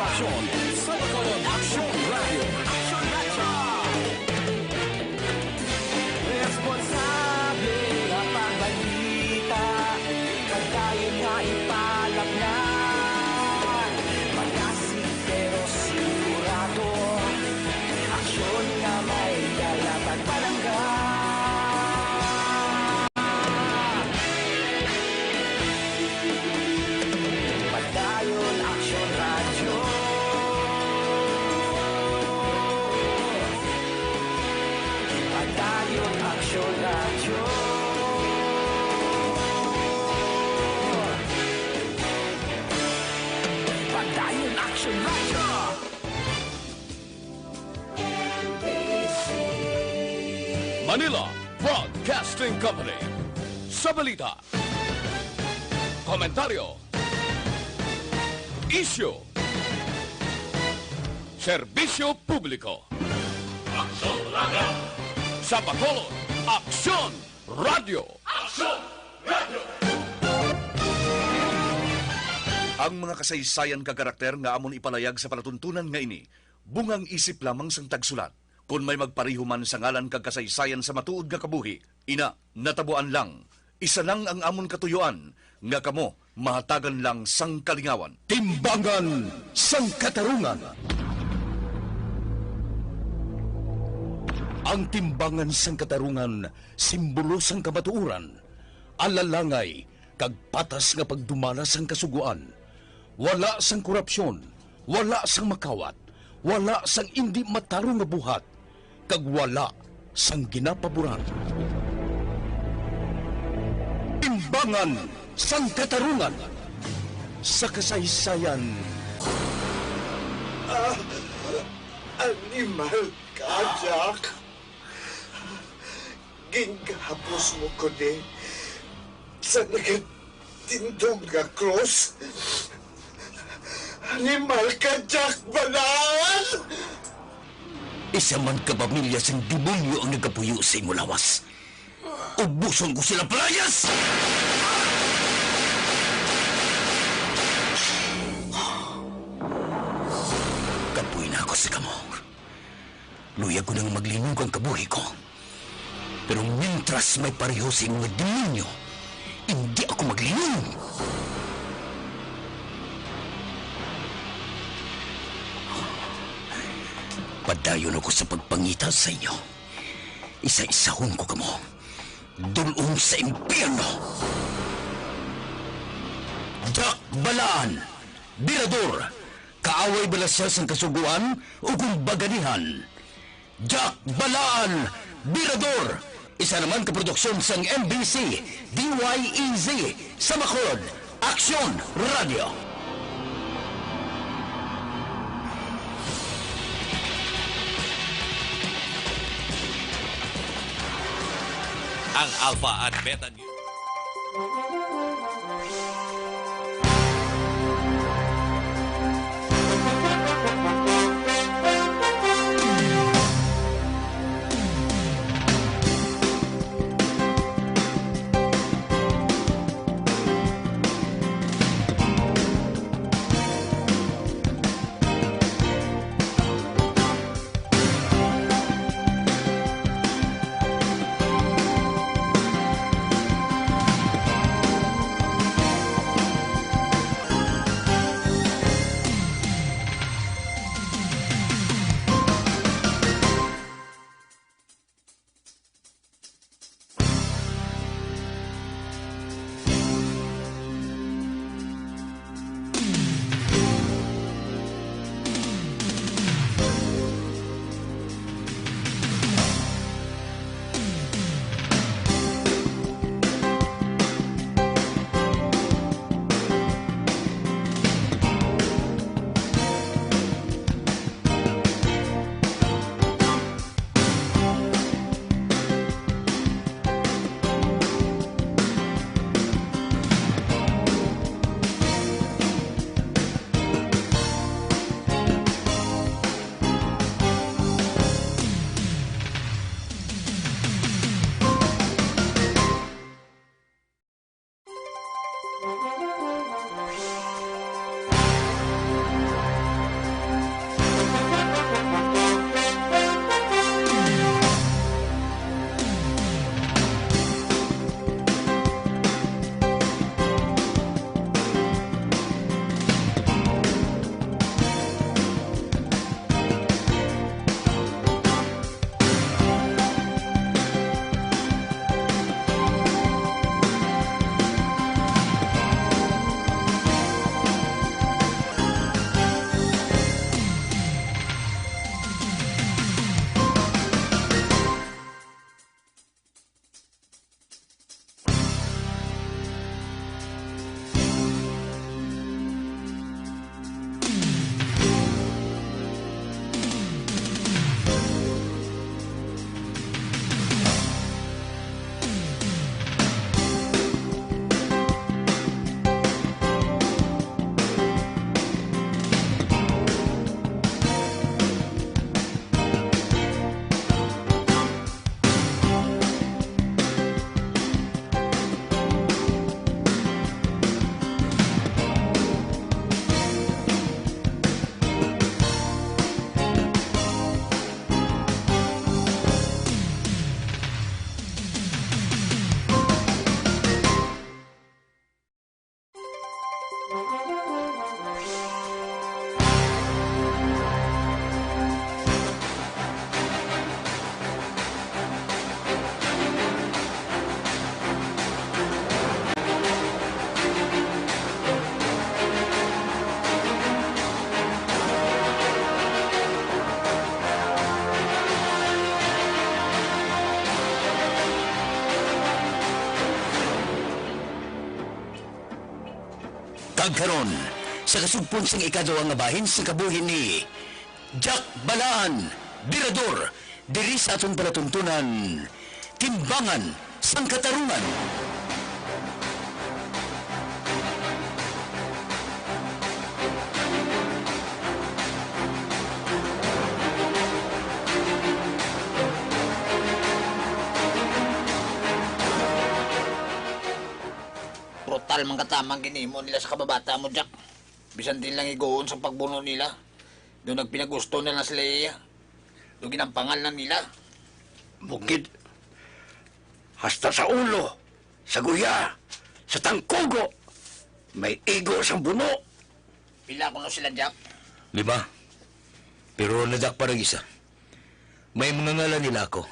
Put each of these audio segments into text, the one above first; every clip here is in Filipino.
aksyon sa Bacolod Action Radio. Action Radio! Responsable ang pagbalita, pagkain nga ipalapnan. Malasig pero sigurado, aksyon na may galat at palangga. Padayon Action Radio. Padayon Action Radio. Padayon Action Radio. Manila Broadcasting Company. Sa balita, komentaryo, issue, serbisyo publiko. Aksyon Radio! Sa Bacolod, Aksyon Radio! Aksyon Radio! Ang mga kasaysayan kagarakter nga amon ipalayag sa palatuntunan nga ini, bungang isip lamang sang tagsulat. Kung may magpariho man sa ngalan kag kasaysayan sa matuod nga kabuhi, ina, natabuan lang. Isa lang ang amon katuyuan, nga kamo, mahatagan lang sang kalingawan. Timbangan sang katarungan. Ang timbangan sang katarungan, simbolo sang kamatuuran. Alalangay, kag patas nga pagdumala sang kasuguan. Wala sang korupsyon, wala sang makawat, wala sang indi matarong nga buhat, kag wala sang ginapaboran. Timbangan sang katarungan. Sa kasaysayan. Animal ka, Jack. Ginghapos mo ko ni sa nagatindog nga cross. Animal ka, Jack, balaan! Isa man ka pamilya sang demonyo ang nagapuyo sa imo lawas. Ubuson ko sila playas! Kapuy na ako sa kamo. Luya ko nang maglinog ang kabuhi ko. Pero mientras may pareho sa mga demonyo, hindi ako maglinog. Padayon ako sa pagpangita sa inyo. Isa-isahon ko kamo. Dulong sa impyerno. Jack Balaan, Birador, kaaway balasya sang kasuguan o kung baganihan. Jack Balaan, Birador, isa naman kaproduksyon sang MBC, DYEZ, sa Bacolod, Action Radio. Ang Alpha at Beta News. karon sa kasugpon sang ikaduha nga bahin sa kabuhi ni Jack Balaan, Birador, diri sa atong palatuntunan, Timbangan sang Katarungan. Brutal man katamang ginimo nila sa kababata mo, Jack. Bisan din lang igoon sa pagbuno nila. Doon nagpinagusto na lang sila iya. Doon ginampangal na nila. Bukid. Hasta sa ulo, sa guya, sa tangkugo. May igo sa buno. Pila ko no sila, Jack. 5. Pero nadak parang isa. May mga ngalan nila ako.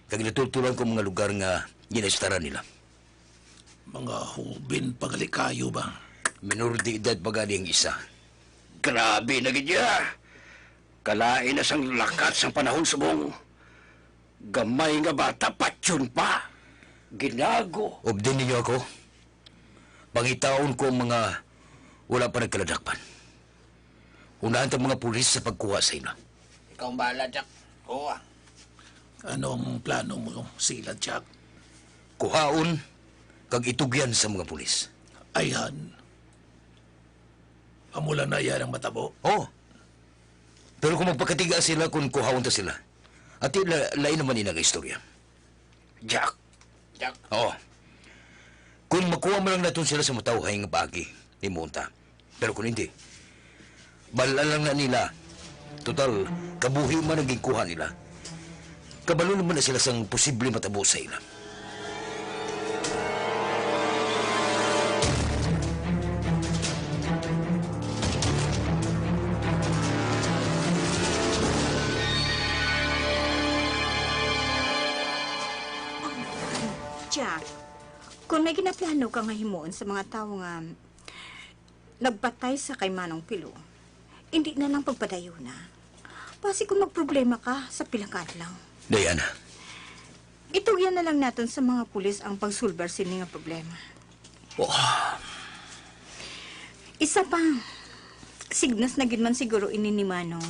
Kag natutulan ko mga lugar nga ginestaran nila. Mga hubin pagalikayo ba? Minor de edad pagani ang isa. Grabe na gidya. Kalain na sang lakat sang panahon subong. Gamay nga bata, patsyon pa. Ginago. Obdin ninyo ako. Pangitaon ko ang mga wala pa nagkaladakpan. Unahan tang mga pulis sa pagkuha sa ila. Ikaw ang bahala, Jack. Oo ah. Anong plano mo sila, Jack? Kuhaon, kag itugyan sa mga pulis. Ayan. Amula na yan ang matabo. Oo. Pero kung magpakatiga sila kung kuhaon ta sila, at lain naman nila ang istorya. Jack, Jack. Oo. Kung makuha mo lang natin sila sa matawhay nga bagi, imunta. Pero kung hindi, balaan lang na nila. Total, kabuhi man ang kuha nila. Kabalo naman na sila sang posible matabo sa ila. Jack, kung may ginaplano ka nga himuon sa mga tao nga nagbatay sa kay Manong Pilo, hindi na lang pagpadayo na. Pasi kung magproblema ka sa pilakat lang. Diana, Itugyan na lang natin sa mga pulis ang pagsulbar sini nga problema. Isa pa, signas na gid man siguro ini ni Manong.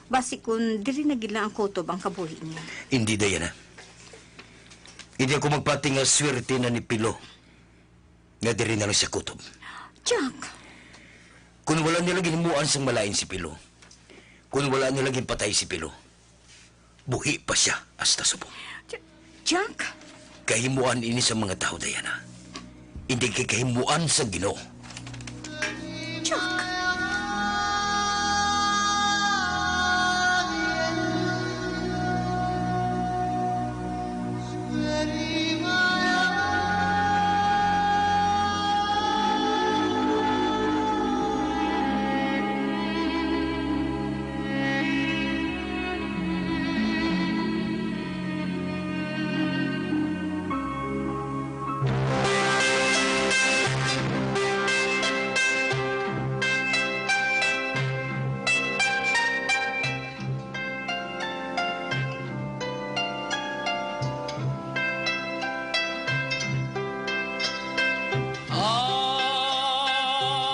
Basi kung diri na gid lang ang kutob ang kabuhi niya. hindi Diana. Hindi ako magpati nga swerte na ni Pilo. Nga diri na lang siya kutob. Jack, Kung wala nila ginimuan sang malain si Pilo, kung wala nila ginpatay si Pilo, buhi pa siya hasta subong. Jack, Kahimuan ini sa mga tao, Diana. Hindi kay kahimuan sa Ginoo. Jack.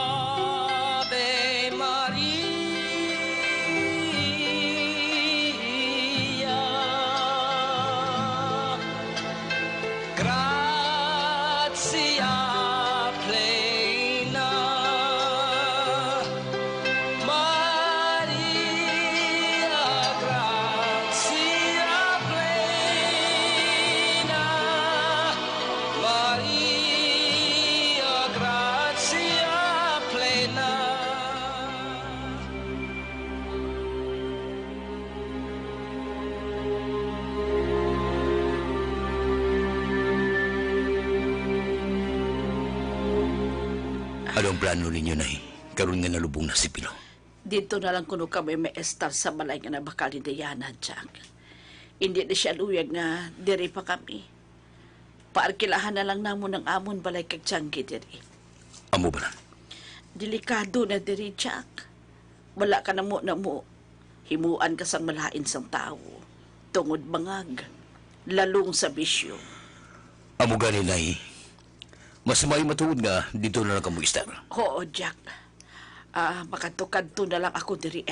Ave Maria, gratia plena, Maria, gratia plena, Maria, gratia plena. Ano ang plano ninyo, Nay? Karoon nga nalubong na si Pilo. Dito na lang kuno kami may estar sa balay nga nabakal ni Diana, Jack. Hindi na siya luyag nga diri pa kami. Paarkilahan na lang namon ng amon balay kag Tianggi diri. Amo ba na? Delikado na diri, Jack. Wala ka na mo. Himuan ka sang malain sang tao. Tungod bangag. Lalong sa bisyo. Amo gani, Nay. Mas may matuod nga, dito na lang kamo, Esther. Oo, Jack. Makatukad to na lang ako diri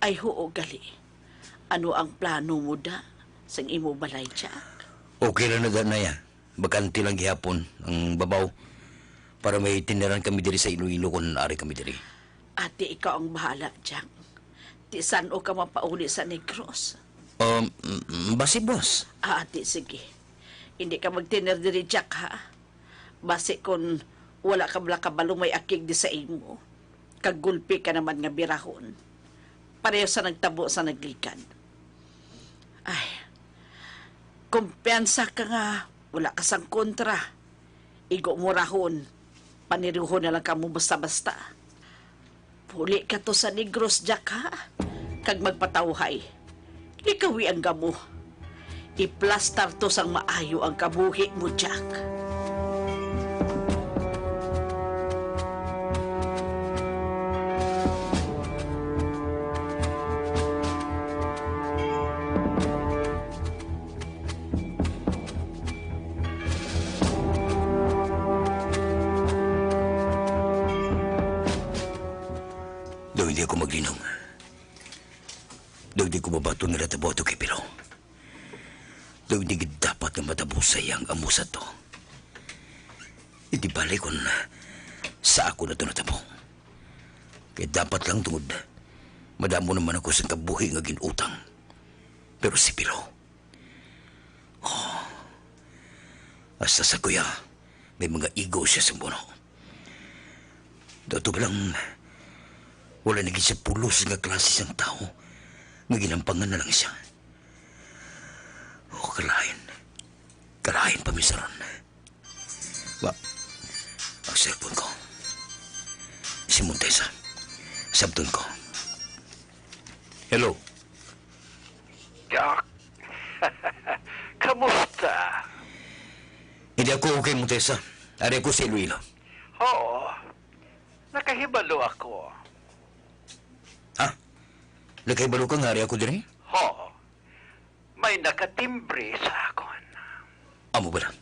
Ay, oo, gali. Ano ang plano mo da sa imo balay, Jack? Okay lang na ganaya. Bakanti lang gihapon ang babaw. Para may tiniran kami diri sa Iloilo kung naari kami diri. Ate, ikaw ang bahala, Jack. Ti saan o ka mapauli sa Negros? Basi, boss. Ate, sige. Hindi ka magtiner diri, Jack, ha? Basi kung wala ka bala kabalong may akig di sa imo. Kagulpi ka naman nga birahon. Pareho sa nagtabo sa naglikan. Ay, kumpiyansa ka nga. Wala ka sang kontra. Igo mo rahon. Paniruho na lang ka mo basta-basta. Puli ka to sa Negros, Jack, ha? Kag magpatawhay. Likawi ang gamo. Iplastar to sang maayo ang kabuhi mo, Jack. Daw hindi ako maglinom. Daw hindi ko mabato nga nataboto kay Pilo. Daw hindi dapat na matabusay ang amusa to. Hindi balik kung sa ako na ito natabo. Kaya dapat lang tungod. Madamo naman ako sa kabuhi nga ginutang. Pero si Pilo, hasta sa kuya, may mga ego siya sa buno. Dato lang, wala naging siya pulos nga klase siyang tao. Nga ginampangan na lang siya. Kalahin. Kalahin pa misaron. Ang cellphone ko. Si Montesa. Sabton ko. Hello. Jack, kamusta? Hindi ako okay, Montesa. Ari ako si Iloilo. Oo, nakahibalo ako. Ha? Nakaibalo ka nga, ari ako din eh? Oo, may nakatimbre sa akon. Amo ba lang?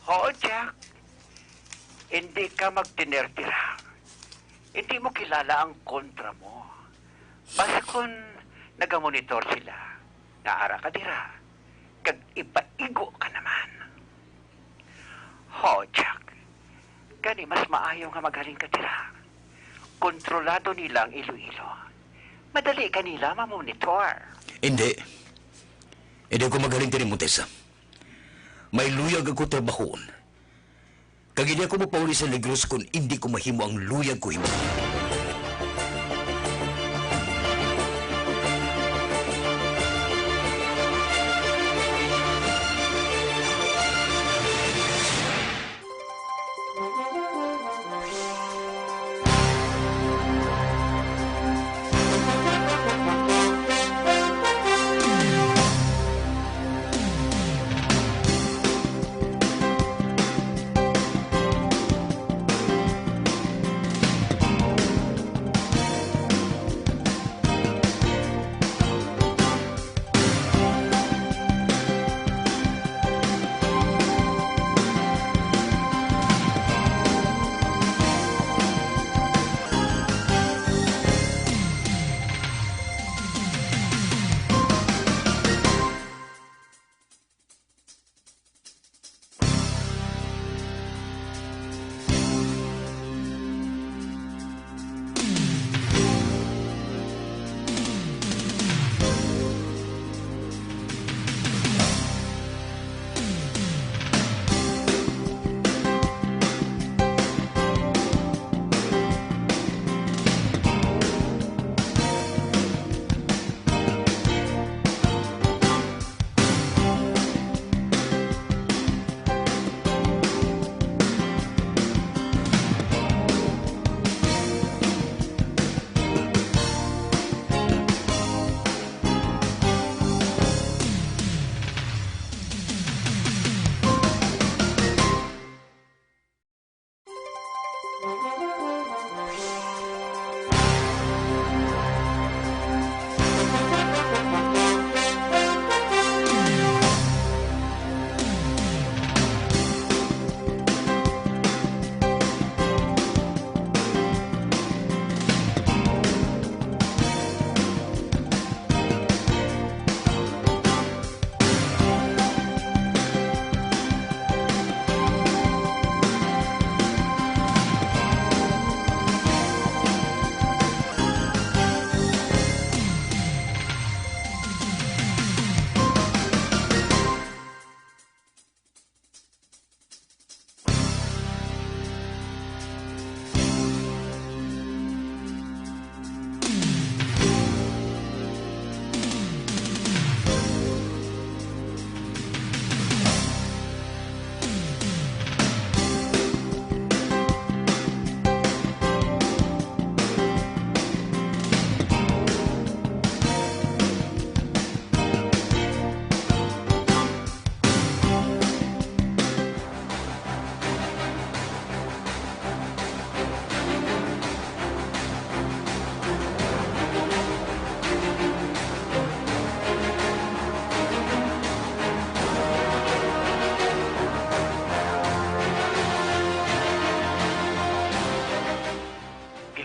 Oo, Jack. Hindi ka magtinertira. Hindi mo kilala ang kontra mo. Basta kung nagamonitor sila, naara ka dira, kag ipaigo ka naman. Ho, Jack. Gani mas maayo nga magaling ka dira. Kontrolado nila ang Iloilo. Madali ka nila mamonitor. Hindi. Hindi ako magaling din, Montesa. May luyag ako trabahoon. Kag hindi ako mapauli sa Negros kung hindi ko mahimo ang luyag ko himo.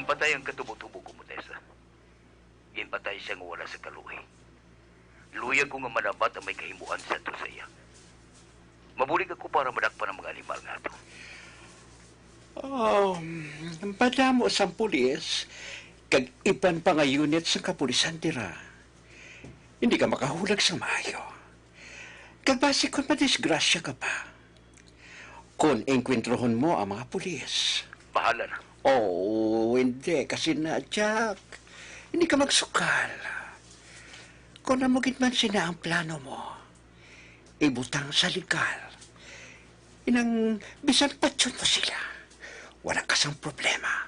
Ginpatay ang katubo-tubo ko, Montesa. Ginpatay siya nga wala sa kaluhi. Luyag ko nga manabat ang may kahimuan sa to sa iya. Mabulig ako para madakpan ang mga animal nga to. Madamo sa pulis, kag iban pa nga unit sa kapulisan tira. Hindi ka makahulag sa mayo. Kag base kung madisgrasya ka pa. Kung engkwentrohon mo ang mga pulis. Bahala na. Oh, hindi. Kasi na, Jack, hindi ka magsukal. Kung namugit man sina ang plano mo, ibutang sa legal. Inang bisan patsyon mo sila. Wala kasang problema.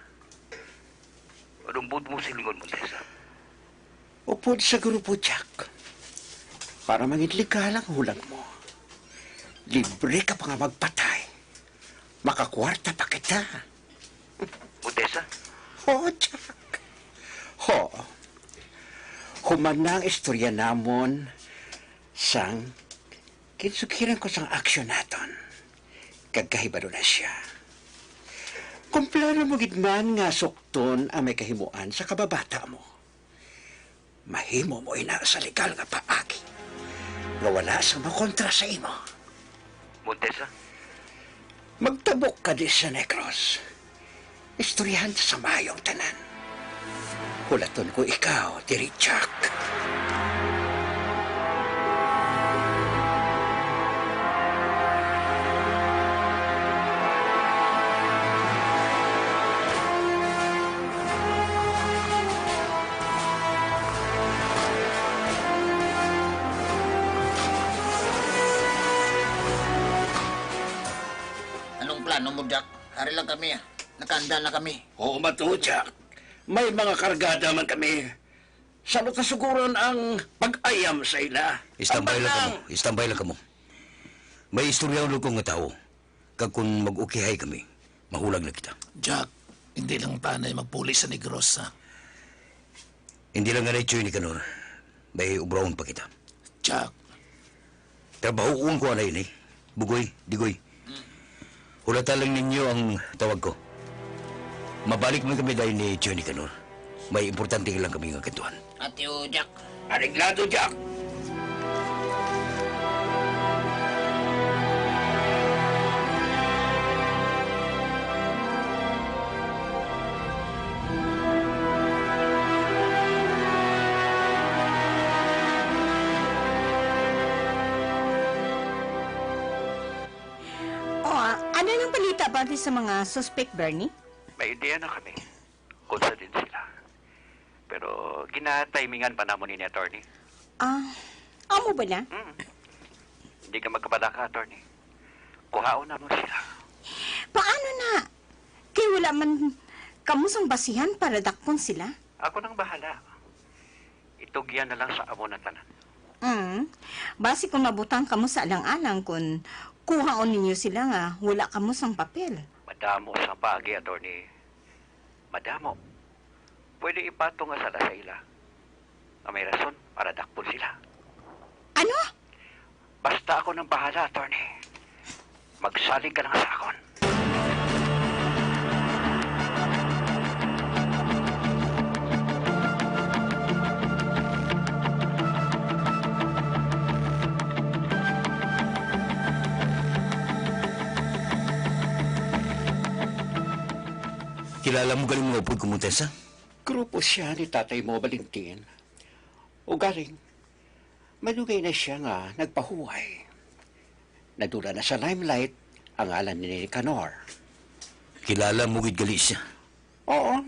Anong mo silingon, Montesa? Upod sa grupo, Jack. Para maging legal ang hulang mo. Libre ka pa nga magpatay. Makakwarta pa kita. Montesa? Oo, Jack. Ho. Human na ang istorya namon sang kinsukiran ko sang aksyon naton. Kagkahibalo na siya. Kung plano mo gidman nga sukton ang may kahimuan sa kababata mo, mahimo mo ina sa legal nga paagi. Nga wala sa makontra sa imo. Montesa? Magtabok ka di sa Negros. Istoryahan sa mayong tanan. Hulaton ko ikaw, diri Jack. Anong plano mo, Jack? Hari lang kami, ah. Nakahanda na kami. Oo, matuo, Jack. May mga kargada man kami. Salot na siguron ang pag-ayam sa ila. Istambay lang kamo. Istambay lang kamo. May istorya ulo kong nga tao. Kag kung mag-ukihay kami, mahulag na kita. Jack, hindi lang tanay magpulis sa Negros, ha? Hindi lang nga na ni Kanor. May ubraon pa kita. Jack, Trabahoon ko na yun eh. Bugoy, digoy. Hulatan lang ninyo ang tawag ko. Mabalik man kami dahil ni Johnny Canor. May importante lang kami ng kantuan. At yung Jack. Ariglado, Jack. Ano nang balita pati sa mga suspect, Bernie? May ideya na kami. Kunsa din sila. Pero ginatimingan pa namon ni attorney. Amo ba na? Hindi ka magkabalaka, attorney. Kuhaon na mo sila. Paano na? Kaya wala man kamusang basihan para dakpon sila? Ako nang bahala. Itugyan na lang sa amo na tanan. Basi kung mabutang kamo sa alang-alang kung kuhaon ninyo sila nga wala kamusang papel. Madamo sa pagi, attorney. Madamo. Pwede ipatong nga sala sa ila. Na may rason para dakpon sila. Ano? Basta ako nang bahala, attorney. Magsalig ka lang sa akon. Kilala mo galing mga upod ko, Montesa? Grupo siya ni Tatay mo, Valentin. O galing, manugay na siya nga nagpahuway. Nadula na sa limelight ang alan ni Canor. Kilala mo gid gali siya. Oo.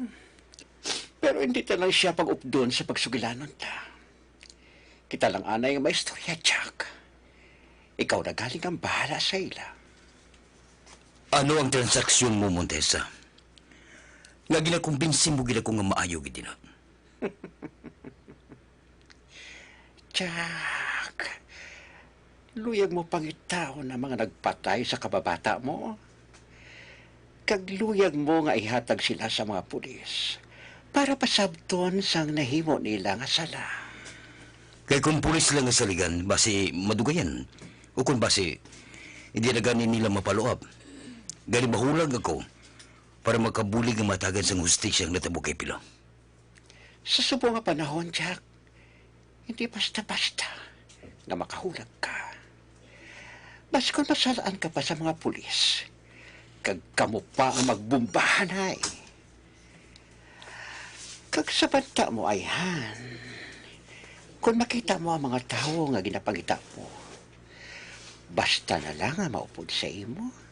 Pero hindi ta lang siya pag-updon sa pagsugilanon ta. Kita lang anay ang maistorya, Jack. Ikaw na galing ang bahala sa ila. Ano ang transaksyon mo, Montesa? Nga ginakumbinsin mo gina ko nga maayo gid na. Jack, luyag mo pangitaw na mga nagpatay sa kababata mo. Kagluyag mo nga ihatag sila sa mga pulis para pasabton sang nahimo nila nga sala. Kay kung pulis lang nga saligan, basi madugayan. O kung basi, hindi na ganin nila mapaluab. Gani mahulag ako para makabulig ang matagan sa hustisya ang natabo kay Pilo. Sa subo nga panahon, Jack, hindi basta-basta na makahulag ka. Mas kung masalaan ka pa sa mga pulis, kag kamo pa ang magbumbahan ay. Kag sa banta mo ay han, kung makita mo ang mga tao nga ginapangita mo, basta na lang ang maupod sa imo.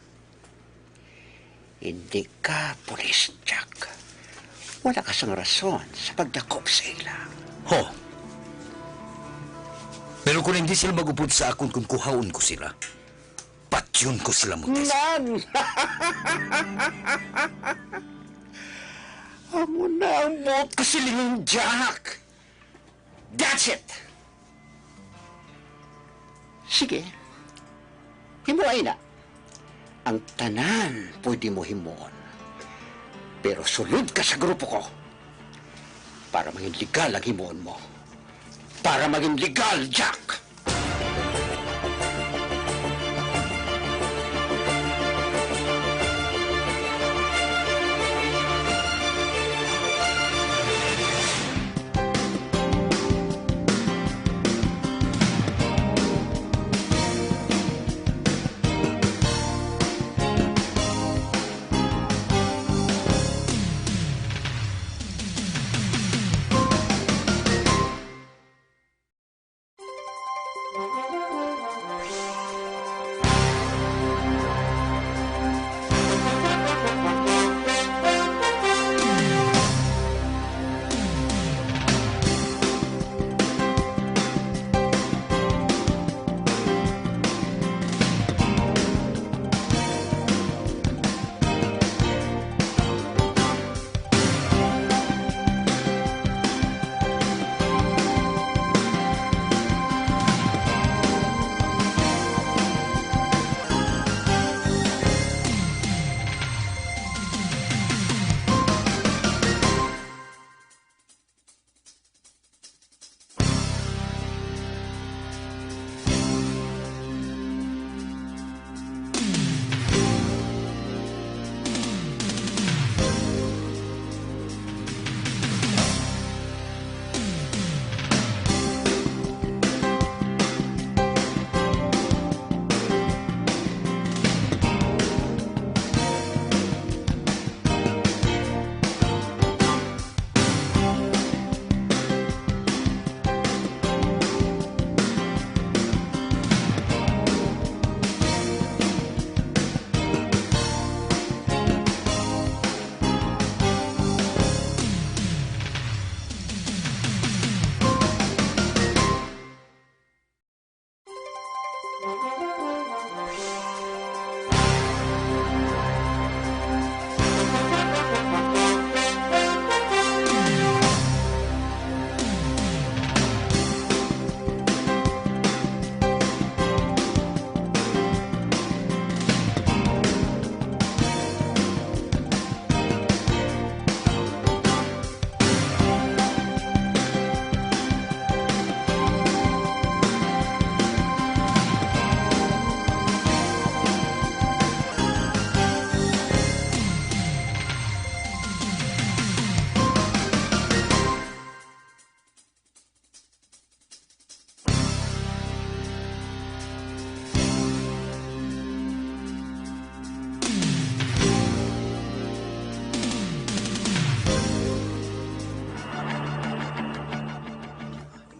Hindi ka pulis, Jack. Wala ka sang rason sa pagdakop sa ila. Ho. Pero kung hindi sila magupod sa akon kung kuhaon ko sila, patyon ko sila, Montes. Nan! Amo na ang buot ko silingin, Jack! That's it! Sige. Himuay na. Ang tanan pwede mo himuon. Pero sulod ka sa grupo ko. Para maging legal ang himuon mo. Para maging legal, Jack!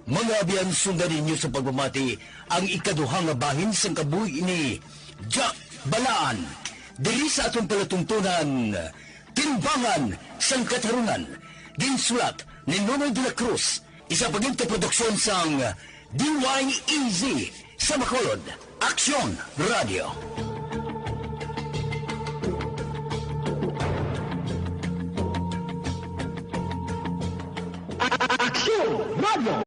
Mga abiyan sundanin niyo sa pagmamati ang ikaduhang nga bahin sang kabuhi ni Jack Balaan. Diri sa atong palatuntunan, Timbangan sang Katarungan. Ginsulat ni Nonoy de la Cruz, isa paging produksyon sang DYEZ sa Bacolod, Aksyon Radio. Aksyon Radio!